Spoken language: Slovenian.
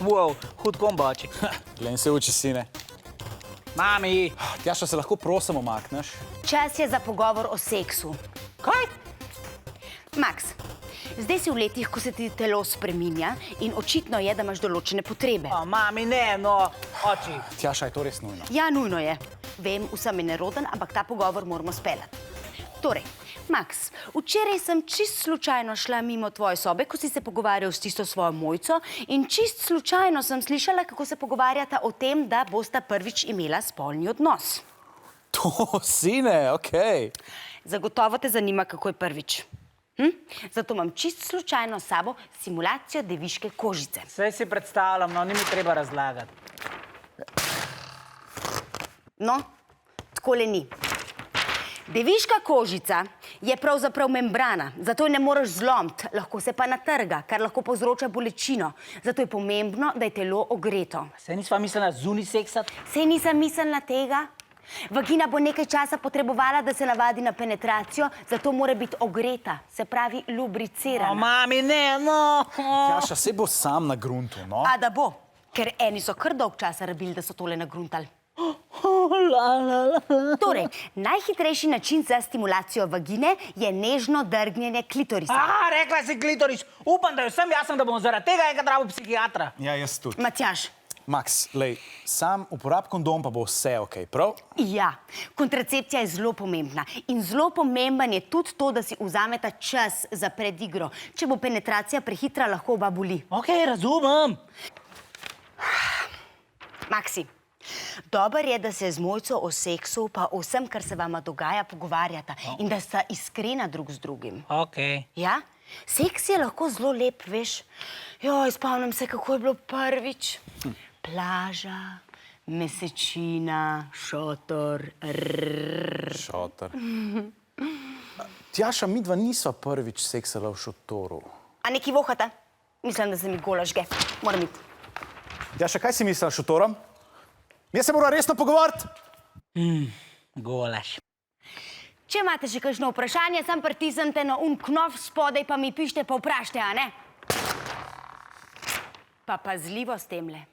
Wow, hud kombači. Glen se uči, sine. Mami! Tjaša, se lahko prosim omakneš? Čas je za pogovor o seksu. Kaj? Max, zdaj si v letih, ko se ti telo spreminja in očitno je, da imaš določene potrebe. Mami, ne, no, oči. Tjaša, je to res nujno? Ja, nujno je. Vem, vsem je neroden, ampak ta pogovor moramo speljati. Torej, Max, včeraj sem čist slučajno šla mimo tvoje sobe, ko si se pogovarjal s tisto svojo Mojco in čist slučajno sem slišala, kako se pogovarjata o tem, da bosta prvič imela spolni odnos. To, sine, okej. Zagotovo te zanima, kako je prvič. Zato imam čist slučajno s sabo simulacijo deviške kožice. Saj si predstavljam, no, ni mi treba razlagati. No, takole ni. Deviška kožica je pravzaprav membrana, zato jo ne moreš zlomiti, lahko se pa natrga, kar lahko povzroča bolečino. Zato je pomembno, da je telo ogreto. Saj nisva mislila zunaj seksati? Sej nisem mislila tega. Vagina bo nekaj časa potrebovala, da se navadi na penetracijo, zato mora biti ogreta, se pravi lubricirana. Mami, ne, no. Tjaša, se bo sam na gruntu, no? A da bo, ker eni so kar dolg časa rabili, da so tole nagruntali. Torej, najhitrejši način za stimulacijo vagine je nežno drgnjenje klitorisa. Rekla si klitoris. Upam, da je vsem jasno, da bom zaradi tega enkrat rabil psihiatra. Ja, jaz tudi. Matjaž. Max, lej, sam uporab kondom pa bo vse okej, prav? Ja, kontracepcija je zelo pomembna in zelo pomemben je tudi to, da si vzameta čas za predigro. Če bo penetracija prehitra, lahko oba boli. Okej, razumem. Maxi, dobro je, da se z Mojco o seksu pa o vsem, kar se vama dogaja, pogovarjata in da sta iskrena drug z drugim. Okej. Ja? Seks je lahko zelo lep, veš. Joj, spomnim se, kako je bilo prvič. Plaža, mesečina, šotor, Šotor. Tjaša, midva nisva prvič seksala v šotoru. A neki vohata? Mislim, da se mi gola žge. Moram iti. Tjaša, kaj si mislila s šotorom? Jaz se moram resno pogovoriti. Golaš. Če imate še kakšno vprašanje, sam pritisnite na knof spodaj, pa mi pišite, pa vprašajte, a ne? Pa pazljivo s temle.